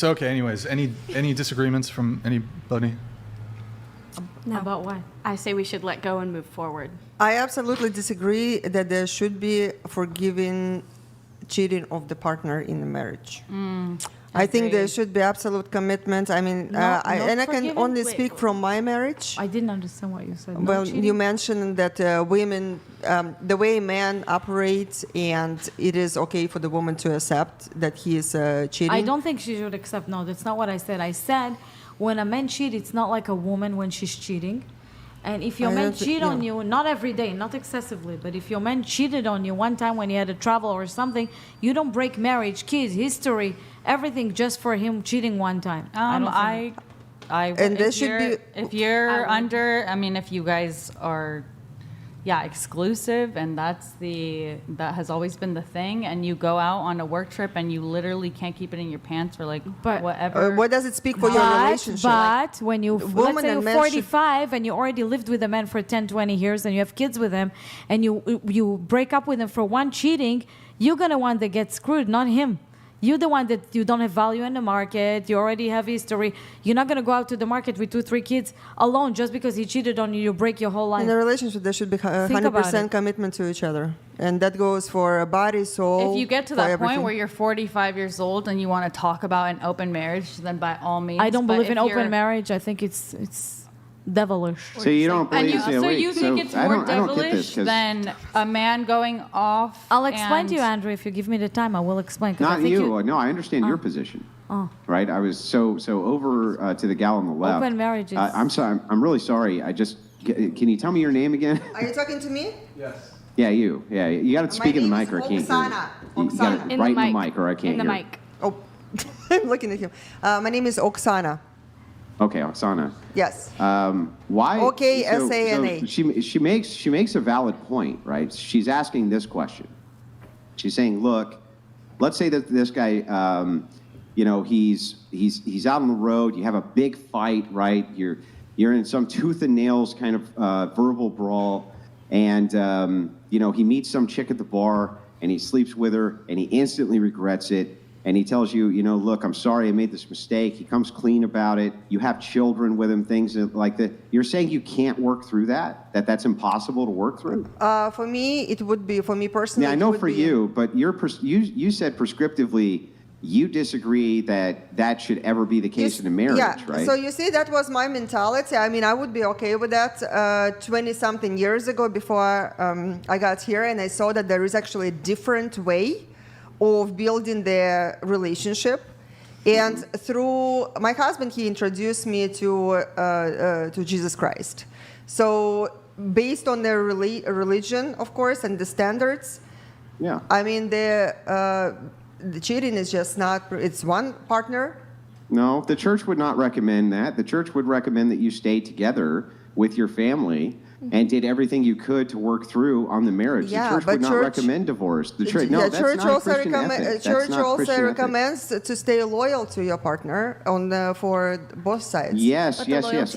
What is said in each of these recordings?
Okay, anyways, any disagreements from anybody? No. About what? I say we should let go and move forward. I absolutely disagree that there should be forgiving cheating of the partner in the marriage. I think there should be absolute commitment. I mean, I can only speak from my marriage. I didn't understand what you said. Well, you mentioned that women, the way man operates, and it is okay for the woman to accept that he is cheating. I don't think she should accept. No, that's not what I said. I said when a man cheats, it's not like a woman when she's cheating. And if your man cheat on you, not every day, not excessively, but if your man cheated on you one time when he had a travel or something, you don't break marriage, kids, history, everything just for him cheating one time. And there should be, if you're under, I mean, if you guys are, exclusive, and that has always been the thing, and you go out on a work trip and you literally can't keep it in your pants for whatever. what does it speak for your relationship? But when let's say you're 45 and you already lived with a man for 10, 20 years and you have kids with him and you break up with him for one cheating, you're going to want to get screwed, not him. You're the one that you don't have value in the market. You already have history. You're not going to go out to the market with 2-3 kids alone just because he cheated on you. You break your whole life. In a relationship, there should be 100% commitment to each other. And that goes for body, soul. If you get to that everything. point where you're 45 years old and you want to talk about an open marriage, then by all means. I don't believe in open marriage. I think it's devilish. So you don't believe? You think it's more devilish than a man going off? I'll explain to you, Andrew. If you give me the time, I will explain. Not you. No, I understand your position. Right? I was so over to the gal on the left. Open marriages. I'm sorry. I'm really sorry. Can you tell me your name again? Are you talking to me? Yes. Yeah, you. Yeah, you got to speak in the mic, or I can't hear you. You got to right in the mic, or I can't hear. In the mic. Oh, I'm looking at him. My name is Oksana. Okay, Oksana. Yes. Why? Okay, S-A-N-A. She makes a valid point, right? She's asking this question. She's saying, look, let's say that this guy, he's out on the road. You have a big fight, right? You're in some tooth and nails kind of verbal brawl, and he meets some chick at the bar, and he sleeps with her, and he instantly regrets it. And he tells you, look, I'm sorry I made this mistake. He comes clean about it. You have children with him, things like that. You're saying you can't work through that's impossible to work through? For me, it would be, for me personally. Yeah, I know for you, but you said prescriptively you disagree that should ever be the case in a marriage, right? So you see, that was my mentality. I mean, I would be okay with that 20-something years ago before I got here, and I saw that there is actually a different way of building their relationship. And through my husband, he introduced me to Jesus Christ. So based on their religion, of course, and the standards, I mean, the cheating is just not, it's one partner. No, the church would not recommend that. The church would recommend that you stay together with your family and did everything you could to work through on the marriage. The church would not recommend divorce. The church, that's not Christian ethic. Church also recommends to stay loyal to your partner for both sides. Yes.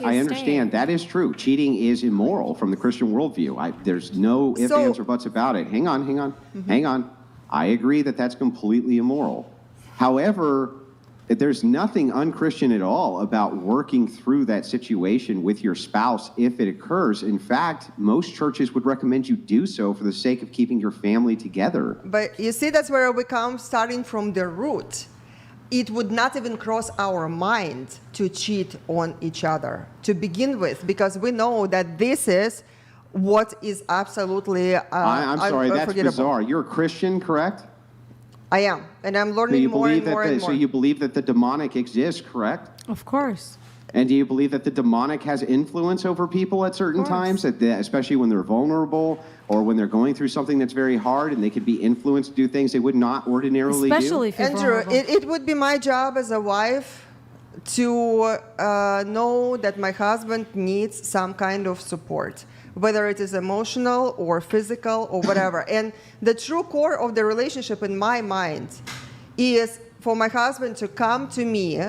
I understand. That is true. Cheating is immoral from the Christian worldview. There's no ifs, ands, or buts about it. Hang on. I agree that that's completely immoral. However, there's nothing unchristian at all about working through that situation with your spouse if it occurs. In fact, most churches would recommend you do so for the sake of keeping your family together. But you see, that's where we come, starting from the root. It would not even cross our mind to cheat on each other to begin with, because we know that this is what is absolutely I'm sorry, that's bizarre. You're a Christian, correct? I am, and I'm learning more and more. So you believe that the demonic exists, correct? Of course. And do you believe that the demonic has influence over people at certain times, especially when they're vulnerable or when they're going through something that's very hard and they could be influenced to do things they would not ordinarily Especially do? if you're Andrew, vulnerable. it would be my job as a wife to know that my husband needs some kind of support, whether it is emotional or physical or whatever. And the true core of the relationship in my mind is for my husband to come to me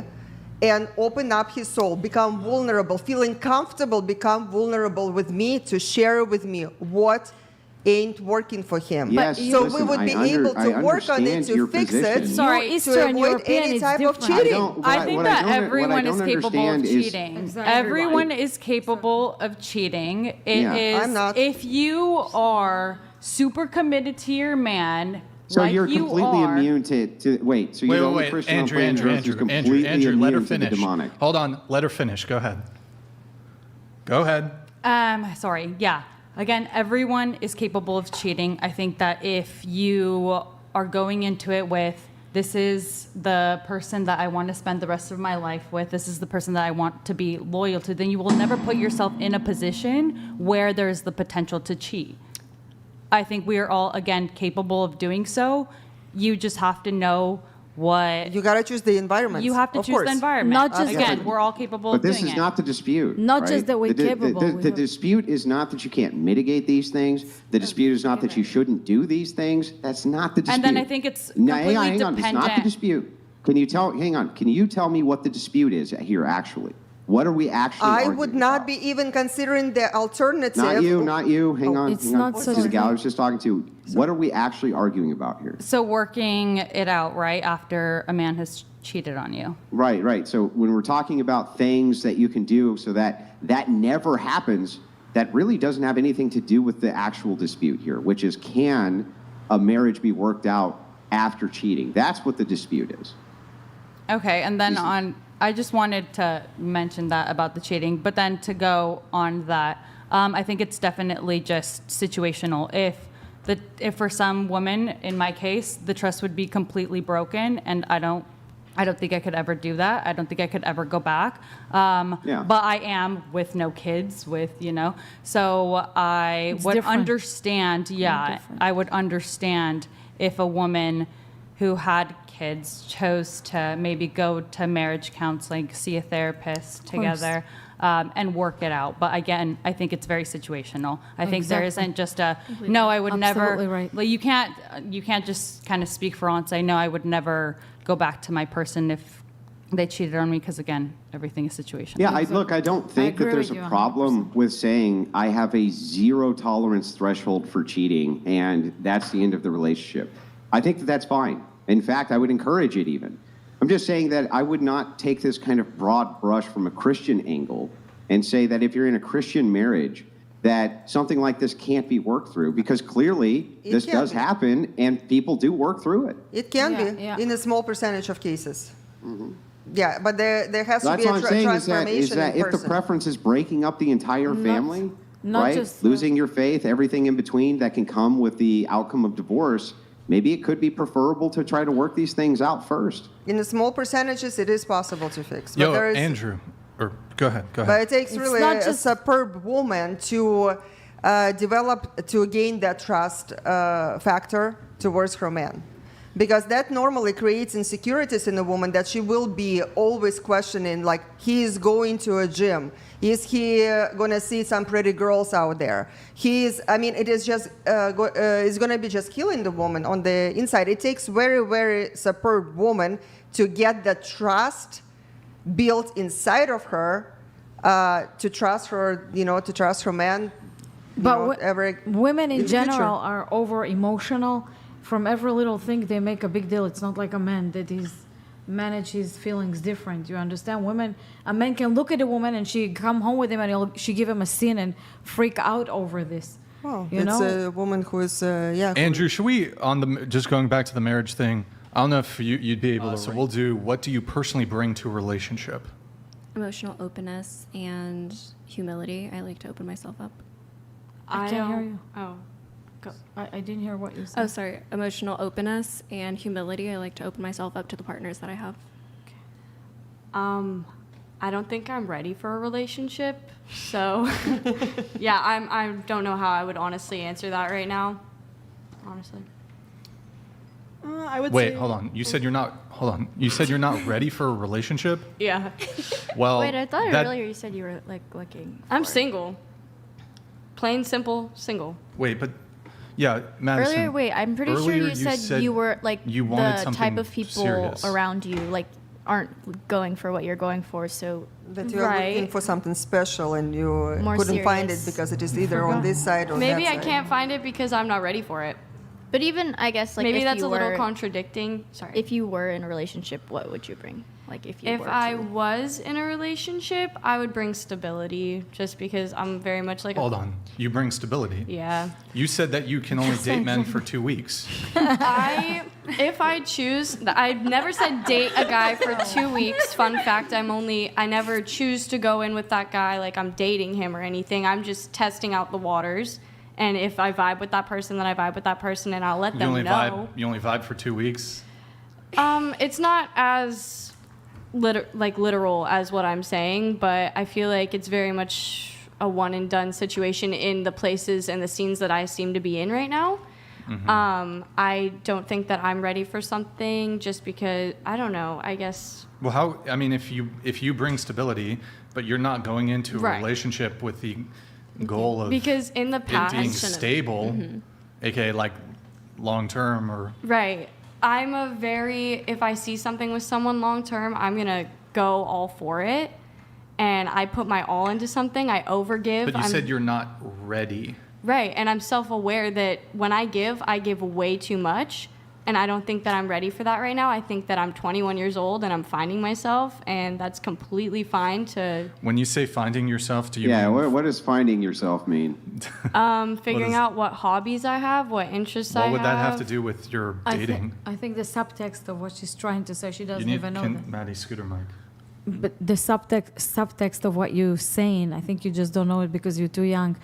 and open up his soul, become vulnerable, feeling comfortable, become vulnerable with me, to share with me what ain't working for him. Yes, So listen, we would be able to work on it to fix it, Sorry, to Eastern avoid European any is type of different. cheating. I think that everyone is capable of cheating. Exactly. Everyone is capable of cheating. It Yeah. is I'm not. if you are super committed to your man, So like you're you completely are, immune to wait. So you're the only Christian on planet Earth who's completely Andrew, let her immune to the finish. demonic. Hold on, let her finish. Go ahead. Go ahead. Sorry, yeah. Again, everyone is capable of cheating. I think that if you are going into it with, this is the person that I want to spend the rest of my life with, this is the person that I want to be loyal to, then you will never put yourself in a position where there's the potential to cheat. I think we are all, again, capable of doing so. You just have to know what... You got to choose the environment. You have to of choose course. the environment. Not just- Again, we're all capable But of doing this is it. not the dispute. Not right? just that we're capable, we The have- dispute is not that you can't mitigate these things. The dispute is not that you shouldn't do these things. That's not the dispute. And then I think it's No, completely hang on. It's not the dependent. dispute. Can you tell me what the dispute is here actually? What are we actually I arguing would not about? be even considering the alternative. Not you. Hang on. It's hang on. not This such is the a gal I thing. was just talking to. What are we actually arguing about here? So working it out, right, after a man has cheated on you. Right. So when we're talking about things that you can do so that that never happens, that really doesn't have anything to do with the actual dispute here, which is can a marriage be worked out after cheating? That's what the dispute is. Okay, and then I just wanted to mention that about the cheating, but then to go on that, I think it's definitely just situational. If for some woman, in my case, the trust would be completely broken, and I don't think I could ever do that. I don't think I could ever go back. Yeah. But I am with no kids, so I It's would different. understand. Yeah, different. I would understand if a woman who had kids chose to maybe go to marriage counseling, see a therapist together, and work it out. But again, I think it's very situational. I think there Exactly. isn't just a no. I would Absolutely never. right. Like you can't just kind of speak for all and say no. I would never go back to my person if they cheated on me, because again, everything is situational. Yeah, I don't think that agree there's with a you problem with saying I have a zero tolerance threshold for cheating and that's the end of the relationship. I think that that's fine. In fact, I would encourage it even. I'm just saying that I would not take this kind of broad brush from a Christian angle and say that if you're in a Christian marriage, that something like this can't be worked through, because clearly It this can does be. happen and people do work through it. It can Yeah, be yeah. in a small percentage of cases. Yeah, but there has to That's be what a I'm saying is transformation that in if the person. preference is breaking up the entire family, not right? just, Losing your faith, everything in between that can come with the outcome of divorce, maybe it could be preferable to try to work these things out first. In the small percentages, it is possible to fix. But Yo, there is, Andrew, or go ahead. But it takes It's really not a just- superb woman to to gain that trust factor towards her man. Because that normally creates insecurities in a woman, that she will be always questioning, like, he is going to a gym. Is he going to see some pretty girls out there? It is just, it's going to be just killing the woman on the inside. It takes very, very superb woman to get the trust built inside of her, to trust her, to trust her man. But women in the future. general are over emotional. From every little thing, they make a big deal. It's not like a man that manage his feelings different. You understand? A man can look at a woman and she come home with him and she give him a sin and freak out over this. Well, You it's know? a woman who is, Andrew, should we, just going back to the marriage thing, I don't know if you'd be able to, so we'll do, what do you personally bring to a relationship? Emotional openness and humility. I like to open myself up. I can't hear you. Oh. Go. I didn't hear what you said. Oh, sorry. Emotional openness and humility. I like to open myself up to the partners that I have. I don't think I'm ready for a relationship. So, yeah, I don't know how I would honestly answer that right now. Honestly. I would Wait, say, hold on. You said you're not ready for a relationship? Yeah. Well, Wait, I thought that- earlier you said you were like looking. I'm for- single. Plain, simple, single. Wait, but yeah, Madison. Earlier, wait, I'm pretty sure earlier you said you were like you wanted the something type of people serious. around you, like aren't going for what you're going for. So That you're looking for something special and you More couldn't find it serious. because it is either on this side or Maybe that I side. can't find it because I'm not ready for it. But even I guess like Maybe if that's you a little were- contradicting. Sorry. If you were in a relationship, what would you bring? Like if you If were I to- was in a relationship, I would bring stability just because I'm very much like Hold on. You bring stability. Yeah. You said that you can only date men for 2 weeks. If I choose, I've never said date a guy for 2 weeks. Fun fact, I never choose to go in with that guy like I'm dating him or anything. I'm just testing out the waters. And if I vibe with that person, then I vibe with that person and I'll let You them only know. vibe. You only vibe for 2 weeks. It's not as literal as what I'm saying, but I feel like it's very much a one and done situation in the places and the scenes that I seem to be in right now. I don't think that I'm ready for something just because I don't know. I guess Well, how? I mean, if you bring stability, but you're not going into a Right. relationship with the goal of because in the it past, being stable, aka like long term or right. If I see something with someone long term, I'm gonna go all for it, and I put my all into something. I overgive. But you said you're not ready. Right, and I'm self-aware that when I give way too much, and I don't think that I'm ready for that right now. I think that I'm 21 years old and I'm finding myself, and that's completely fine to When you say finding yourself, do you Yeah, mean what does finding yourself mean? figuring out what hobbies I have, what interests I what have. would that have to do with your dating? I think the subtext of what she's trying to say, she You doesn't need even know that. Maddie Scooter mic. But the subtext of what you're saying, I think you just don't know it because you're too young.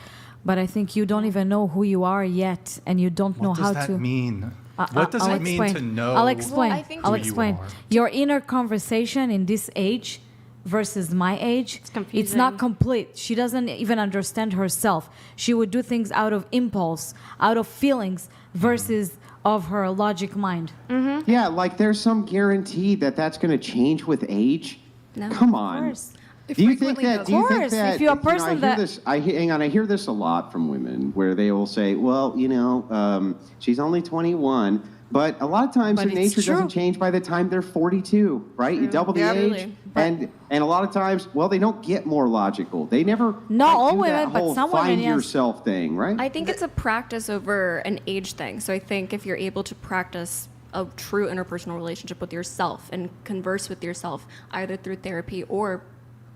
But I think you don't even know who you are yet, and you don't know What how does that to. mean? What does I'll it mean explain. to know? I'll explain. Well, I think- I'll who you explain. are? Your inner conversation in this age versus my age, it's not confusing. complete. She doesn't even understand herself. She would do things out of impulse, out of feelings, versus of her logic mind. Yeah, like there's some guarantee that that's going to change with age. No. Come on. course. Do you think frequently that? Do you does. think Of course, that? if you're a you know, person I hear that- this. Hang on. I hear this a lot from women, where they will say, "Well, she's only 21." But a lot of times But their it's nature doesn't true. change by the time they're 42, right? You double the Yeah, age, really. and a lot of times, well, they don't get more logical. They never Not all do women, that but whole some women, find yes. yourself thing, right? I think it's a practice over an age thing. So I think if you're able to practice a true interpersonal relationship with yourself and converse with yourself either through therapy or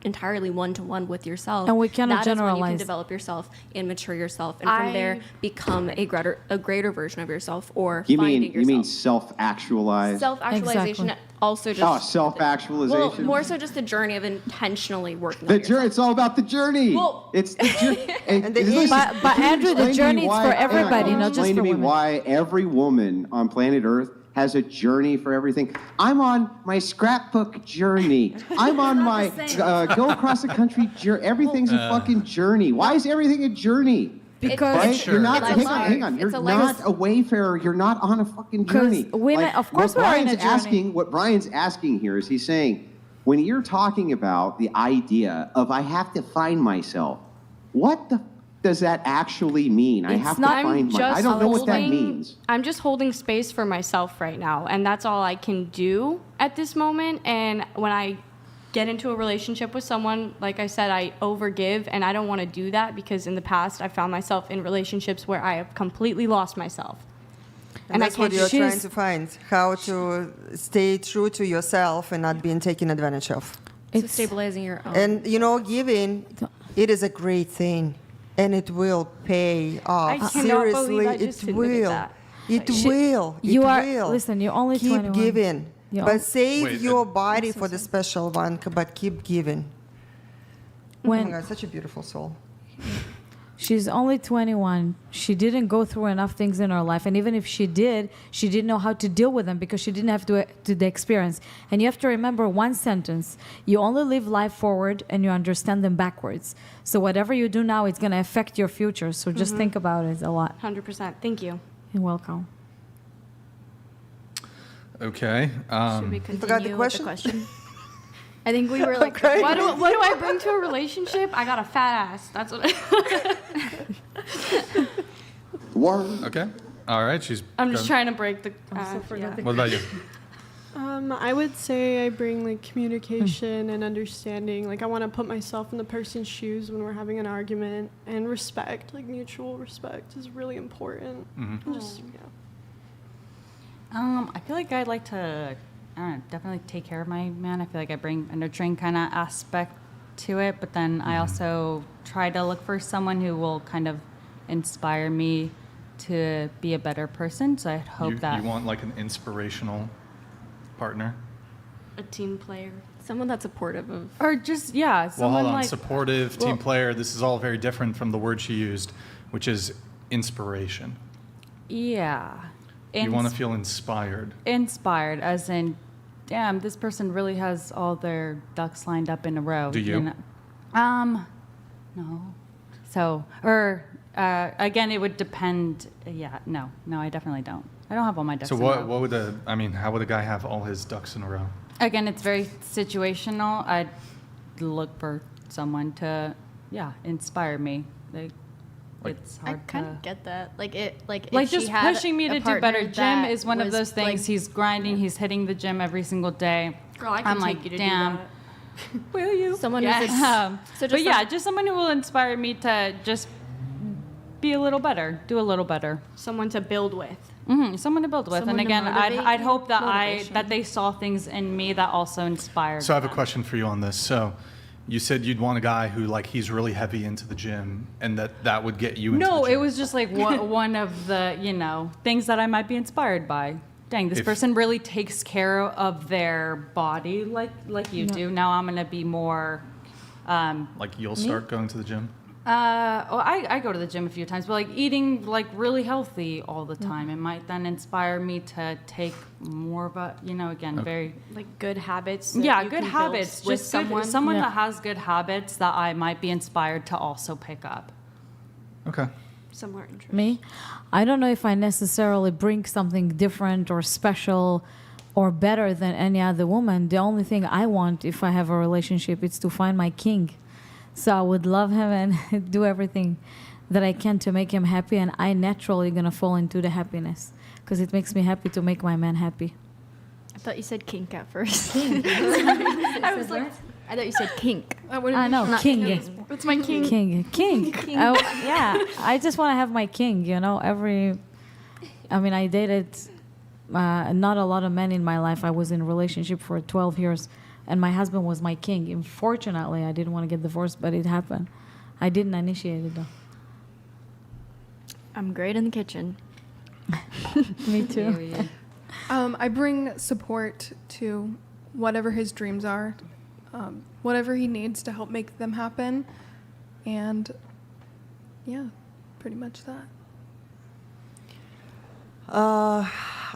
entirely one-to-one with yourself, And we cannot that is when you can generalize. develop yourself and mature yourself, and from there become a greater version of yourself, or you finding mean yourself. self-actualized? Self-actualization, Exactly. also just Oh, self-actualization. well, more so just the journey of intentionally working The on yourself. journey. It's all about the journey. Well- It's the journey. And the age- But Andrew, the Explain to me journey is why- for hang on, everybody, can you not just explain for to me women. why every woman on planet Earth has a journey for everything. I'm on my scrapbook journey. I'm on my go across the country journey. Everything's a fucking journey. Why is everything a journey? Because Right? Sure. You're not. It's a Hang on, life. hang on. You're It's a not life. a wayfarer. You're not on a fucking journey. women- of course what we're on a Brian's journey. asking. What Brian's asking here is he's saying, when you're talking about the idea of I have to find myself, what the does that actually mean? I It's have not- to find my. I don't know what that means. I'm just holding space for myself right now, and that's all I can do at this moment. And when I get into a relationship with someone, like I said, I overgive, and I don't want to do that because in the past I found myself in relationships where I have completely lost myself. And I that's what can't you're choose. trying to find, how to stay true to yourself and not being taken advantage of. So It's- stabilizing your own. And giving, it is a great thing, and it will pay off. I cannot Seriously, believe I just it admitted will. that. It She- will. you it are- will. listen, you're only keep 21. giving, You're but on- save Wait, your body for the special one. But keep giving. Oh my when God, such a beautiful soul. she's only 21, she didn't go through enough things in her life, and even if she didn't know how to deal with them because she didn't have to the experience. And you have to remember one sentence: you only live life forward and you understand them backwards. So whatever you do now, it's going to affect your future. So just think about it a lot. 100%. Thank you. You're welcome. Okay. Should we forgot the continue with question? the question? I think we were like, What do I bring to a relationship? I got a fat ass. That's what Word. Okay. All right. I'm just trying to break the. What about you? I would say I bring like communication and understanding. Like I want to put myself in the person's shoes when we're having an argument, and respect, like mutual respect, is really important. And just I feel like I'd like to, I don't know, definitely take care of my man. I feel like I bring a nurturing kind of aspect to it, but then I also try to look for someone who will kind of inspire me to be a better person. So I hope that you want like an inspirational partner, A team player. Someone that's supportive of. or just well, someone hold on, like supportive, team player. This is all very different from the word she used, which is inspiration. yeah. You want to feel inspired. Inspired, as in, damn, this person really has all their ducks lined up in a row. Do you? No. So, or again, it would depend. Yeah, no, I definitely don't. I don't have all my ducks So in a row. what would how would a guy have all his ducks in a row? Again, it's very situational. I'd look for someone to, inspire me. It's I hard kind to. of get that. Like if Just she had pushing me a to do partner better. Gym that is one of was, those things. like, He's grinding. He's hitting the gym every single day. Girl, I can I'm take like, you to damn. do that. Will you? Someone yeah. who's so But just yeah, like- just someone who will inspire me to just be a little better, do a little better. Someone to build with. Someone to build with. Someone And to again, motivate I'd you. hope that Motivation. that they saw things in me that also inspired. So I have a them. question for you on this. So you said you'd want a guy who he's really heavy into the gym, and that would get you into No, the gym. it was just like one of the things that I might be inspired by. Dang, this If- person really takes care of their body like you do. Now I'm gonna be more. Like you'll start going to the gym. I go to the gym a few times, but eating really healthy all the time, it might then inspire me to take more of a very Like good habits. that yeah you good can build habits. with Just someone. that has good habits that I might be inspired to also pick up. Okay. Similar interest. Me, I don't know if I necessarily bring something different or special or better than any other woman. The only thing I want if I have a relationship is to find my king. So I would love him and do everything that I can to make him happy, and I naturally gonna fall into the happiness because it makes me happy to make my man happy. I thought you said kink at first. I was like, I thought you said kink. I know, king. That's my king. King. Oh, yeah, I just want to have my king, I dated not a lot of men in my life. I was in a relationship for 12 years, and my husband was my king. Unfortunately, I didn't want to get divorced, but it happened. I didn't initiate it, though. I'm great in the kitchen. Me too. I bring support to whatever his dreams are, whatever he needs to help make them happen, and yeah, pretty much that.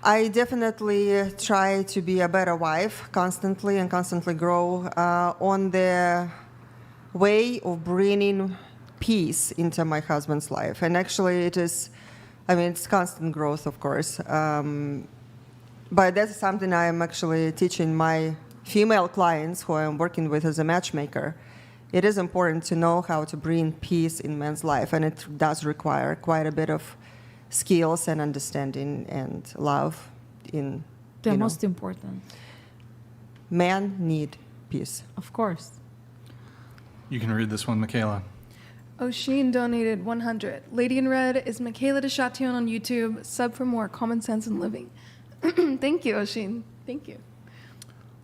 I definitely try to be a better wife constantly and constantly grow on the way of bringing peace into my husband's life. And actually it's constant growth, of course. But that's something I'm actually teaching my female clients who I'm working with as a matchmaker. It is important to know how to bring peace in men's life, and it does require quite a bit of skills and understanding and love in The most important. Men need peace. Of course. You can read this one, Michaela. O'Sheen donated 100. Lady in Red is Michaela Deschation on YouTube. Sub for more common sense and living. Thank you, O'Sheen. Thank you.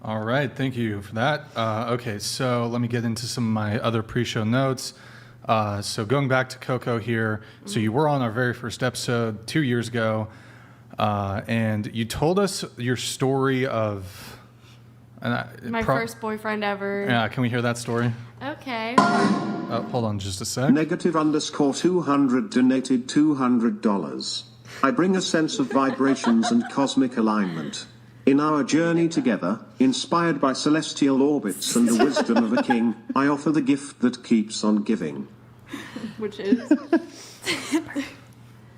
All right, thank you for that. Okay, so let me get into some of my other pre-show notes. So going back to Coco here, so you were on our very first episode 2 years ago, and you told us your story of... My first boyfriend ever. Yeah, can we hear that story? Okay. Hold on just a sec. Negative_200 donated $200. I bring a sense of vibrations and cosmic alignment. In our journey together, inspired by celestial orbits and the wisdom of a king, I offer the gift that keeps on giving. Which is?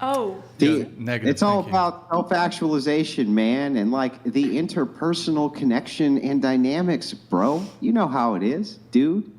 Oh. Yeah, negative It's all thinking. about self-actualization, man, and the interpersonal connection and dynamics, bro. You know how it is, dude.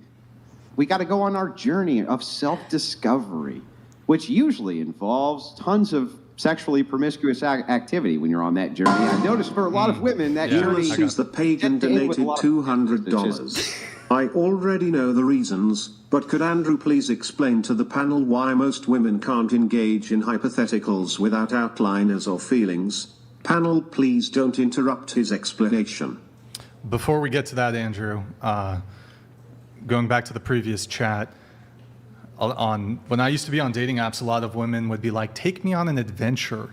We got to go on our journey of self-discovery, which usually involves tons of sexually promiscuous activity when you're on that journey. I noticed for a lot of women that journey Ulysses the pagan donated $200. I already know the reasons, but could Andrew please explain to the panel why most women can't engage in hypotheticals without outliners or feelings? Panel, please don't interrupt his explanation. Before we get to that, Andrew, going back to the previous chat, when I used to be on dating apps, a lot of women would be like, take me on an adventure.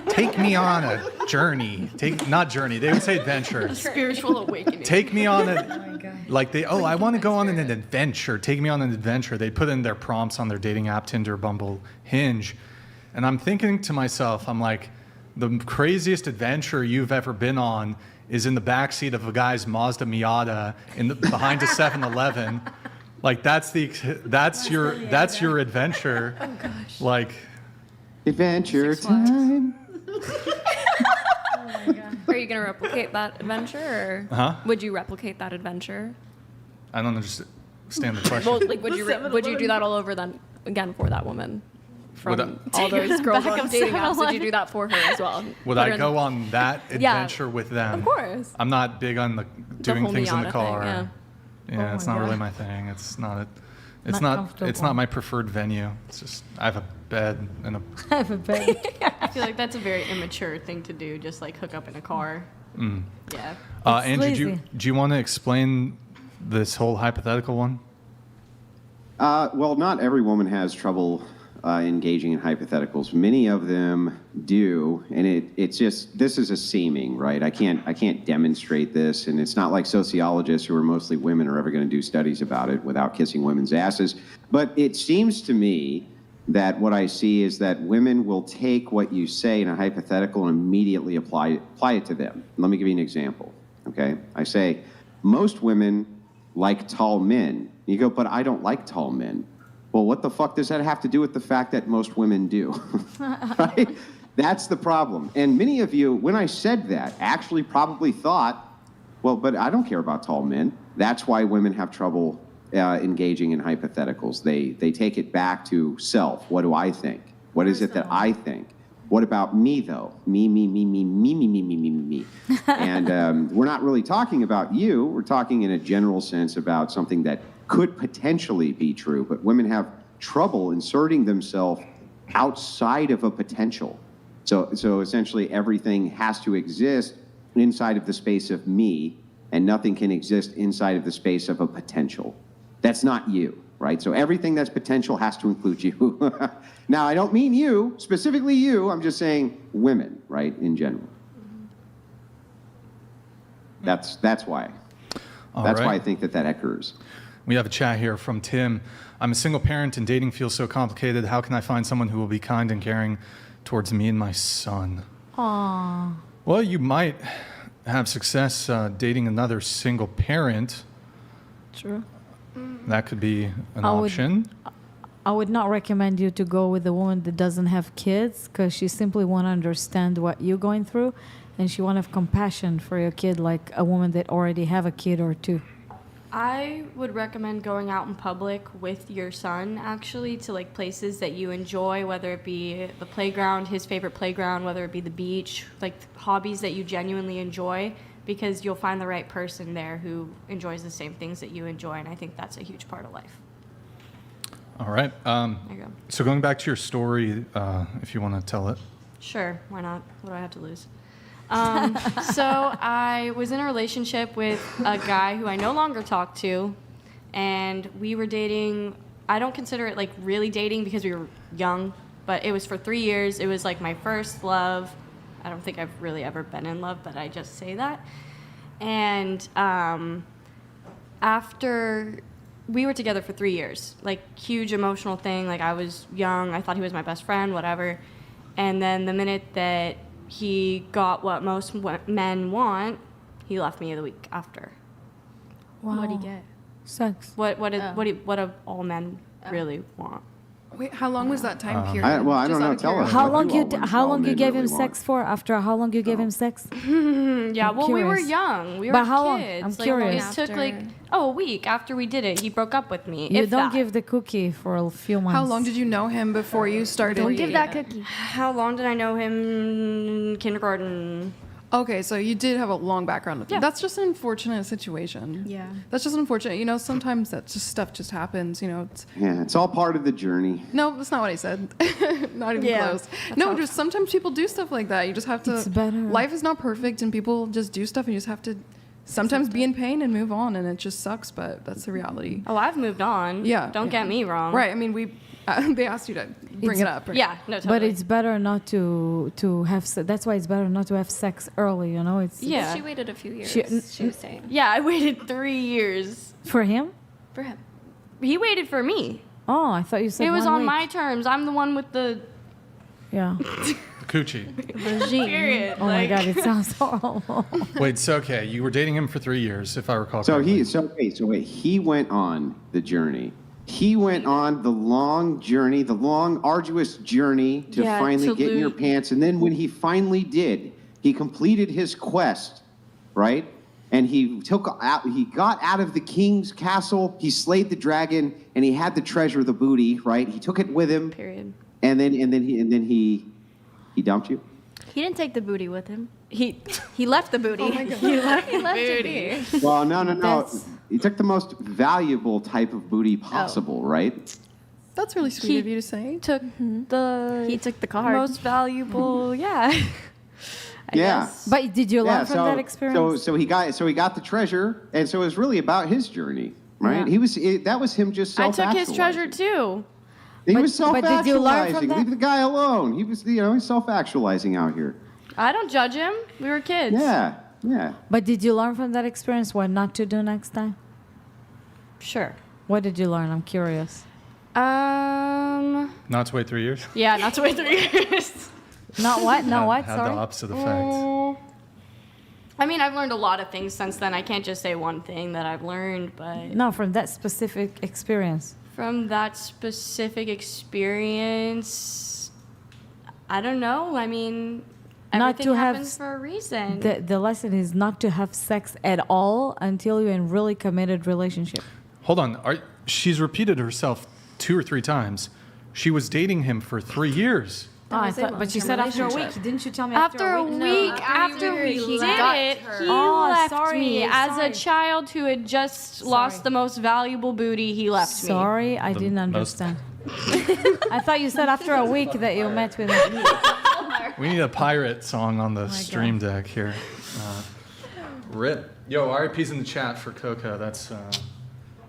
Take me on a journey. Not journey, they would say adventure. Spiritual awakening. Take me on I want to go on an adventure. Take me on an adventure. They put in their prompts on their dating app, Tinder, Bumble, Hinge. And I'm thinking to myself, I'm like, the craziest adventure you've ever been on is in the backseat of a guy's Mazda Miata behind a 7-Eleven. Like that's your adventure. Oh gosh. Like adventure time. Are you gonna replicate that adventure, or would you replicate that adventure? I don't understand the question. Well, like, would you do that all over then again for that woman? From all those girls on dating apps, would you do that for her as well? Would I go on that adventure with them? Of course. I'm not big on doing things in the car. Thing, yeah, it's not really my thing. It's not my preferred venue. It's just I have a bed and a. I have a bed. I feel like that's a very immature thing to do, just like hook up in a car. Yeah. Angie, do you want to explain this whole hypothetical one? Well, not every woman has trouble engaging in hypotheticals. Many of them do, and it's just, this is a seeming, right? I can't demonstrate this, and it's not like sociologists who are mostly women are ever going to do studies about it without kissing women's asses. But it seems to me that what I see is that women will take what you say in a hypothetical and immediately apply it to them. Let me give you an example, okay? I say, most women like tall men. You go, but I don't like tall men. Well, what the fuck does that have to do with the fact that most women do? Right? That's the problem. And many of you, when I said that, actually probably thought, well, but I don't care about tall men. That's why women have trouble engaging in hypotheticals. They take it back to self. What do I think? What is it that I think? What about me, though? Me. And we're not really talking about you. We're talking in a general sense about something that could potentially be true, but women have trouble inserting themselves outside of a potential. So essentially everything has to exist inside of the space of me, and nothing can exist inside of the space of a potential. That's not you, right? So everything that's potential has to include you. Now, I don't mean you, specifically you, I'm just saying women, right, in general. That's why. That's why I think that occurs. We have a chat here from Tim. I'm a single parent and dating feels so complicated. How can I find someone who will be kind and caring towards me and my son? Aww. Well, you might have success dating another single parent. True. That could be an option. I would not recommend you to go with a woman that doesn't have kids, because she simply won't understand what you're going through, and she won't have compassion for your kid like a woman that already have a kid or two. I would recommend going out in public with your son, actually, to like places that you enjoy, whether it be the playground, his favorite playground, whether it be the beach, like hobbies that you genuinely enjoy, because you'll find the right person there who enjoys the same things that you enjoy, and I think that's a huge part of life. All right. There you go. So going back to your story, if you want to tell it. Sure, why not? What do I have to lose? So I was in a relationship with a guy who I no longer talk to, and we were dating. I don't consider it like really dating because we were young, but it was for 3 years. It was like my first love. I don't think I've really ever been in love, but I just say that. And after we were together for 3 years, like huge emotional thing. Like I was young, I thought he was my best friend, whatever. And then the minute that he got what most men want, he left me the week after. Wow. What'd he get? Sex. What do all men really want? Wait, how long was that time period? I don't Just out know. of Tell us. curiosity. How what long do you all women how tell long you men gave really him want? sex for? After how long you gave him sex? Yeah, I'm well, we were curious. young. We were But how long? kids. I'm Like, curious. It took like a week after we did it. He broke up with me. You if don't that. give the cookie for a few months. How long did you know him before you started? Don't give that cookie. How long did I know him? Kindergarten. Okay, so you did have a long background with him. Yeah. That's just an unfortunate situation. Yeah. That's just unfortunate. You know, sometimes that just stuff just happens. You know, it's, Yeah, it's all part of the journey. no, that's not what I said. Not even Yeah, close. No, just sometimes people do stuff like that. You just have to. It's better. Life is not perfect, and people just do stuff, and you just have to sometimes be in pain and move on, and it just sucks, but that's the reality. Oh, I've moved on. Yeah. Don't get me wrong. Right. I mean, they asked you to bring it up. Right? Yeah. No. Totally. But it's better not to have. That's why it's better not to have sex early. You know, it's Yeah. She waited a few years. She- She was saying. Yeah. I waited 3 years for him. For him. He waited for me. Oh, I thought you said It was 1 on week. my terms. I'm the one with the Yeah. Coochie. regime. Period. Oh my God, it sounds horrible. Wait, so okay, you were dating him for 3 years, if I recall So correctly. wait, he went on the journey. He went on the long journey, the long, arduous journey to Yeah, finally to get in your pants. And then when he finally did, he completed his quest, right? And he got out of the king's castle. He slayed the dragon, and he had the treasure, the booty, right? He took it with him, Period. and then he dumped you. He didn't take the booty with him. He left the booty. Oh my God. He left the booty. Well, no. That's- He took the most valuable type of booty possible, right? That's really sweet of you to say. Took the He took the card. most valuable. Yeah. I Yeah. guess. But did you learn from that experience? So he got the treasure, and so it was really about his journey, right? Yeah. That was him just I self-actualizing. took his treasure too. He But- was but did you learn from self-actualizing. that? Leave the guy alone. He was, he's self-actualizing out here. I don't judge him. We were kids. Yeah. But did you learn from that experience what not to do next time? Sure. What did you learn? I'm curious. Not to wait 3 years? Yeah, not to wait 3 years. Not what? Not what? Had Sorry. the opposite effect. I mean, I've learned a lot of things since then. I can't just say one thing that I've learned, but No, from that specific experience. from that specific experience, I don't know. I mean, Not everything to have happens for a reason. The lesson is not to have sex at all until you're in really committed relationship. Hold on. She's repeated herself 2 or 3 times. She was dating him for 3 years. Oh, was a but you long-term said after a week. relationship. Didn't you tell me after a week, after we did it, he left sorry, me. As sorry. a child who had just lost the most valuable booty, he left me. Sorry, I didn't most- understand. I thought you said after a week that you met with him. We need a pirate song on the stream deck here. Rip. Yo, RIP's in the chat for Coco. That's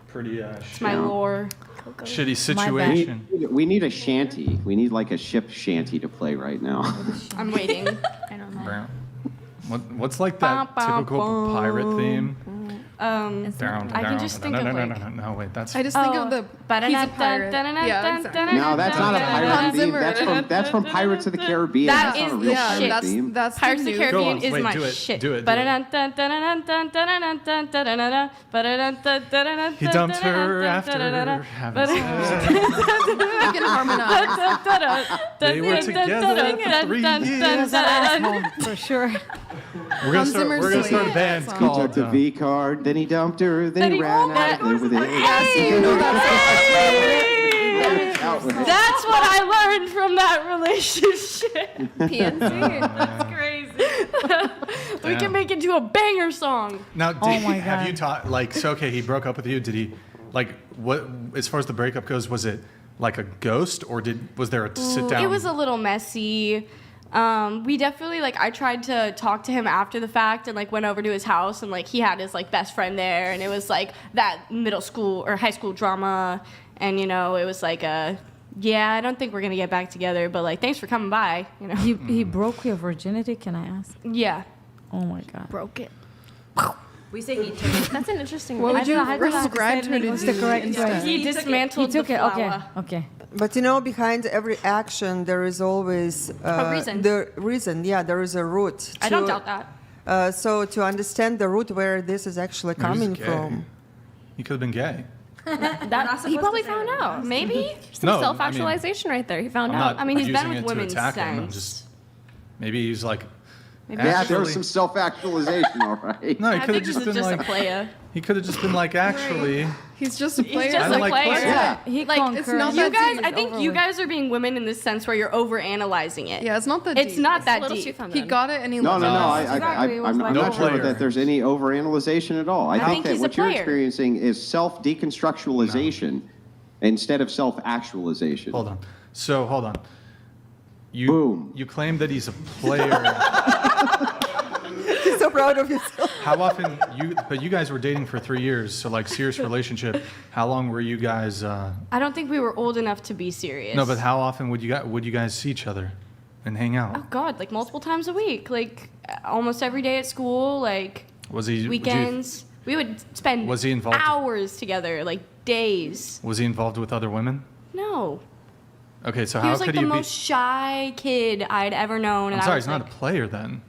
pretty It's my lore. shitty My bad. situation. We need a shanty. We need like a ship shanty to play right now. I'm waiting. I don't know. What's like that typical pirate theme? I can just think of like. No, wait, that's. I just think of the. He's a pirate. Yeah, exactly. No, that's not a pirate Hans theme. Zimmer. That's from Pirates of the Caribbean. That That's not a is real the pirate shit. theme. That's Pirates of the new- Caribbean on, is wait, my do it, shit. do it. He dumped her after having sex. You can harmonize. They were together for 3 years. Asshole, for sure. We're gonna start. Zimmer's We're gonna start a sweet. band He He called. took the V card, then he dumped her, then he he ran rolled out of there with it. That's what I learned from that relationship. PNC. That's crazy. We can make it into a banger song. Now, Oh my have God. you taught like? So okay, he broke up with you. Did he, like, what? As far as the breakup goes, was it like a ghost, or was there a sit down? It was a little messy. We definitely I tried to talk to him after the fact and went over to his house and he had his best friend there and it was that middle school or high school drama and it was yeah, I don't think we're gonna get back together but thanks for coming by He broke your virginity, can I ask? yeah. Oh my God. Broke it. We say he took it. That's an interesting What one. would you I don't know how to prescribe say her it in to English, do the correct instead? way. He dismantled He took the it. Okay. flower. Okay. But behind every action, there is always reason. The reason, yeah, there is a root. I don't doubt that. So to understand the root where this is actually Maybe he's coming gay. from. He could have been gay. That he probably found out. Maybe some No, I mean, self-actualization right there. He found I'm out. not I mean, he's been using with it to women attack him. I'm since. just maybe he's like. Yeah, there was actually- some self-actualization, all right. No, he I could have think just he's been just like. a player. He could have just been like, actually. He's just a player. He's just I a like player. pussy. Yeah. He Like, concurs. it's not You that guys, deep. I think you guys are being women in this sense where you're overanalyzing it. Yeah, it's not that It's deep. not a that little too deep. feminine. He got it and he No, left no, it. no. Exactly, it was I'm like- No not sure player. that there's any overanalyzation at all. I think think that he's a what you're player. experiencing is self-deconstructualization instead of self-actualization. Hold on. So hold on. You Boom. you claim that he's a player. He's so proud of yourself. How often but you guys were dating for 3 years, so like serious relationship. How long were you guys? I don't think we were old enough to be serious. No, but how often would you guys see each other and hang out? Oh God, like multiple times a week, like almost every day at school, like Was he weekends. We would spend Was he involved? hours together, like days. Was he involved with other women? No, Okay, so he how was like could the he be? most shy kid I'd ever known. I'm And sorry, I he's was not a player then.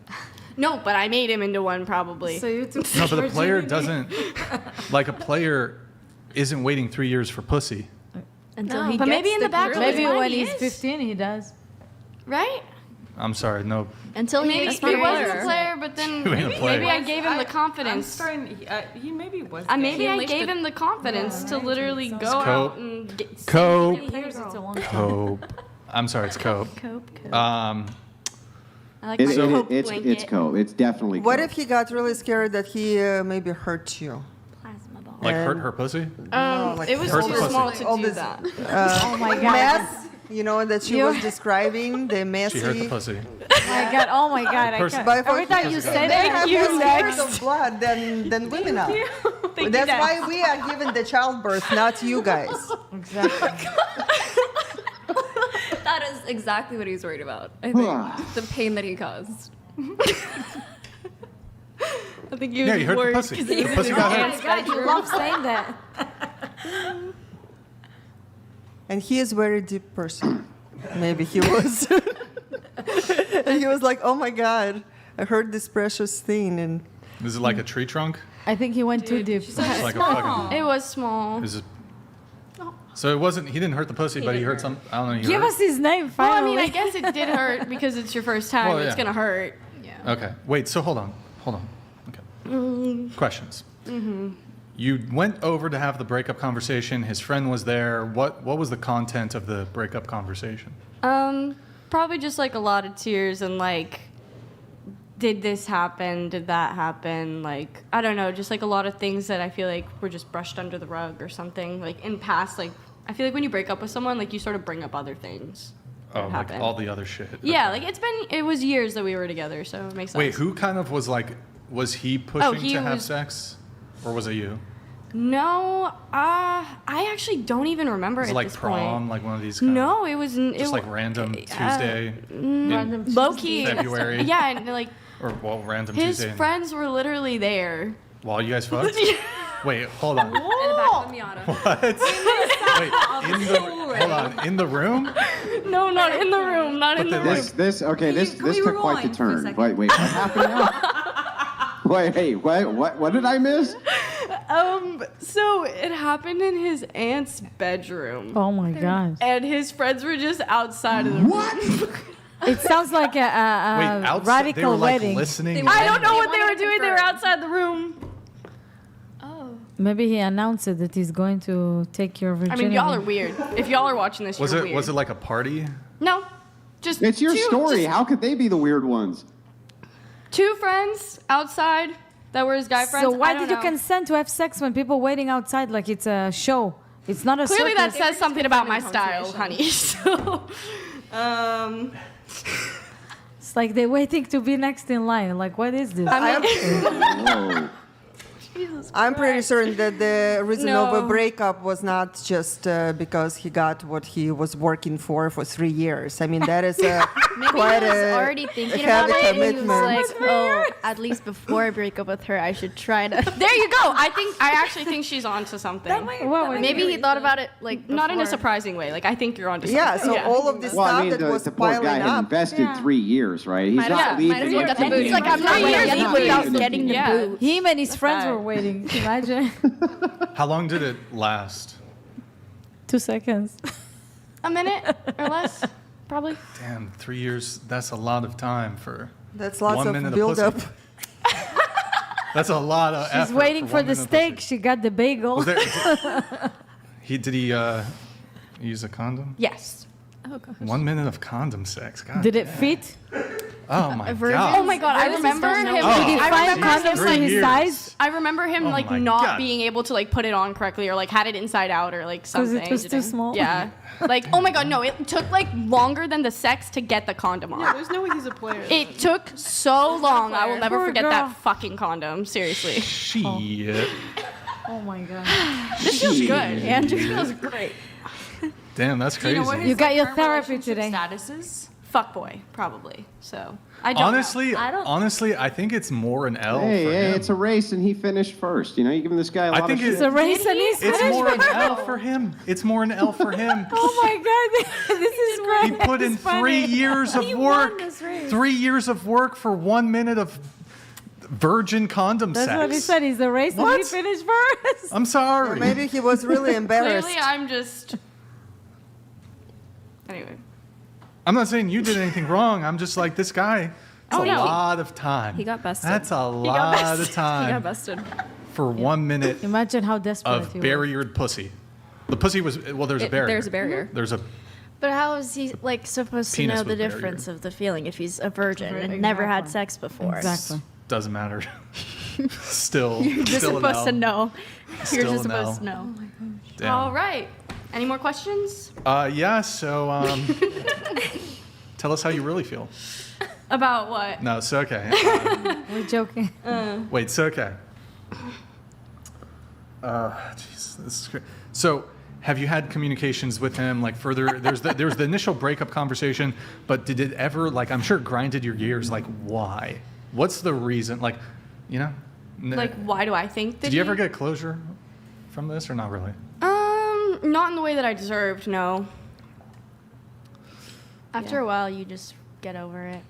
No, but I made him into one probably. So you took No, but the player virginity? doesn't. Like a player isn't waiting 3 years for pussy. Until No, he but gets maybe in the back of his Maybe mind when he he's is. 15, he does. Right? I'm sorry, no. until Maybe gets he the wasn't a player. player, but then You ain't a player. maybe I gave him the confidence. He maybe was. Maybe I gay. gave him the confidence to literally go Cope. out and get. Cope. Years, it's a long time. Cope. I'm sorry, it's cope. Cope. I like It- my it- cope it's blanket. cope. It's definitely What cope. if he got really scared that he maybe hurt you? Plasma ball. Like hurt And- her pussy? like It was Hurt too the small pussy. to All do this- that. Oh my God. Mess, you know, that she was describing, the messy. She hurt the pussy. Oh my God. Oh my God. I Person- can't. But if Every time you person say got that, They have you more next. scared of blood than women are. Thank you, That's Dad. why we are given the childbirth, not you guys. Exactly. That is exactly what he's worried about. I think the pain that he caused. I think he was Yeah, you hurt the worried pussy. 'cause The he was pussy in got his hurt. Oh my God, you love saying that. And he is a very deep person. Maybe he was. And he was like, oh my God, I heard this precious thing. And Is it like a tree trunk? I think he went too deep. It's like a fucking. It was small. Is it, so it wasn't. He didn't hurt the pussy, but he hurt some. I don't know. He Give hurt us his name, Well, I finally. mean, I guess it did hurt because it's your first time. Well, It's yeah. gonna hurt. it? Okay. Wait. So hold on. Okay. Questions. You went over to have the breakup conversation. His friend was there. What was the content of the breakup conversation? Probably just like a lot of tears and like, did this happen? Did that happen? Like, I don't know, just like a lot of things that I feel like were just brushed under the rug or something. Like in past, like I feel like when you break up with someone, like you sort of bring up other things. Oh, that like happened. all the other shit. Yeah, like it was years that we were together, so it makes sense. Wait, who kind of was like? Was he pushing he to have was- sex, or was it you? No, I actually don't even remember Was it at like this prom, point. like one of these? Kind No, it was just like random Tuesday, in, low key. February. Yeah, and like or well, random his Tuesday. friends were literally there. While you guys fucked. Wait, hold on. In the back of the Miata. What? Wait, hold on. In the room? No, not in the room. Not in the then, room. like- This took quite the turn. Wait, what happened now? Wait, what did I miss? So it happened in his aunt's bedroom. Oh my God. And his friends were just outside of the room. It sounds like Wait, a outside. They radical were like wedding. listening. I don't know They what they were wanted to doing. They were confirm. outside the room. Maybe he announced it that he's going to take your I virginity. mean, y'all are weird. If y'all are watching this, Was you're it weird. was it like a party? No, just It's your two, story. just How could they be the weird ones? two friends outside that were his guy friends. So why I don't did you know. consent to have sex when people waiting outside like it's a show? It's not a Clearly, that circus. says something about my confirming style, honey. So, It's like they're waiting to be next in line. Like, what is this? Whoa. I'm pretty certain that the reason of a No. breakup was not just because he got what he was working for 3 years. I mean, that is Maybe quite he was a already thinking about heavy it. And he was commitment. like, "Oh, at least before I break up with her, I should try to." there you go. I actually think she's onto something. Maybe he thought about it like Not in a before. surprising way. Like I think you're onto something. Yeah, so all of this Well, stuff I mean, that was the poor guy piling had up. invested 3 years, right? He's not leaving. might as well get the empty-handed. He's like, I'm not He's leaving not without leaving getting the Yeah. boot. Him and his friends bad. were waiting. Imagine. How long did it last? 2 seconds. A minute or less, probably. Damn, 3 years. That's a lot of time for That's lots 1 of minute build pussy. up. That's a lot of effort. She's waiting for 1 the minute steak. pussy. She got the bagel. Was there, did he use a condom? Yes. Oh gosh. 1 minute of condom sex. God Did it damn. fit? Oh my virgin? god. Oh my god, I remember him. Oh. Did he I find remember condoms him, for 3 his years. size? I remember him Oh like my not God. being able to like put it on correctly or like had it inside out or like 'Cause something. it was too small? Yeah. Like, oh my god, no, it took like longer than the sex to get the condom on. Yeah, there's no way he's a player. It took so long. I will never Poor forget girl. that fucking condom. Seriously. Shit. Oh my god. This feels good. Andrew feels great. Damn, that's crazy. You got your therapy today. Statuses? Fuckboy, probably. So I don't know. Honestly, I think it's more an L Hey, for hey, him. it's a race, and he finished first. You know, you giving this guy a I lot think of shit. It's a race and he's It's finished. more an L for him. It's more an L for him. Oh my god, this is great. He put in It's funny. 3 years of He work. won this race. 3 years of work for 1 minute of virgin condom That's sex. what he said. He's a race and he What? finished first. I'm sorry. Or maybe he was really embarrassed. Clearly, I'm just. Anyway. I'm not saying you did anything wrong. I'm just like, this guy, it's Oh, a no. lot of time. He got bested. That's a got lot bested. of He got time busted. for 1 minute Imagine how desperate of he was. barriered pussy. The pussy was, well, there's a barrier. There's a barrier. There's a, But how is he like supposed to Penis know the was barrier. difference of the feeling if he's a virgin Right, and never had exactly. sex before? Exactly. doesn't matter. Still, You're just still supposed to an L. know. Still You're just an L. supposed to know. Damn. All right. Any more questions? Yeah, so tell us how you really feel. About what? No, it's okay. We're joking. Wait, it's okay. Jeez, this is great. So, have you had communications with him, like further? There's the initial breakup conversation, but did it ever, like, I'm sure it grinded your gears. Like, why? What's the reason? Like, you know? Like, why do I think that Did you ever get closure from this, or not really? Not in the way that I deserved, no. After a while, you just get over it.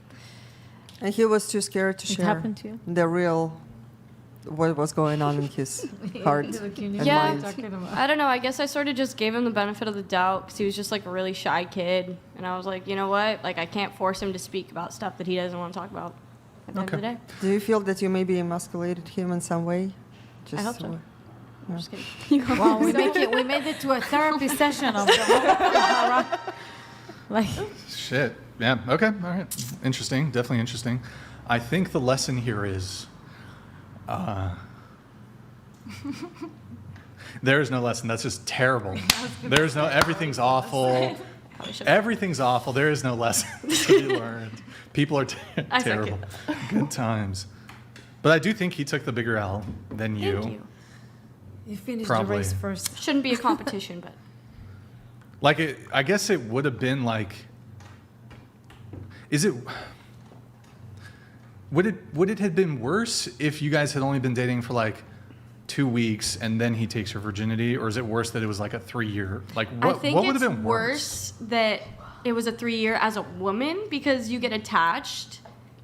And he was too scared to It share happened to you? the real, what was going on in his heart and Yeah. mind. I don't know. I guess I sort of just gave him the benefit of the doubt because he was just like a really shy kid. And I was like, you know what? Like, I can't force him to speak about stuff that he doesn't want to talk about at the end of the day. Do you feel that you maybe emasculated him in some way? Just hope so. uh, I'm just kidding. Wow, we made it to a therapy session of like Shit. Yeah. Okay. All right. Interesting. Definitely interesting. I think the lesson here is, there is no lesson. That's just terrible. There's no. Everything's awful. Everything's awful. There is no lesson to be learned. People are I suck terrible. Good times. But I do think he took the bigger L than you. Thank you. you finished Probably. the race first. Shouldn't be a competition, but Like, I guess it would have been like, would it have been worse if you guys had only been dating for like 2 weeks and then he takes your virginity, or is it worse that it was like a 3-year? Like, I what think would it's have been worse that it was a 3-year as a woman because you get attached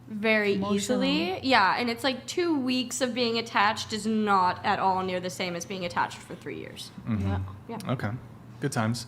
very easily. Yeah, and it's like 2 weeks of being attached is not at all near the same as being attached for 3 years. Mm-hmm. Yeah. Okay, good times.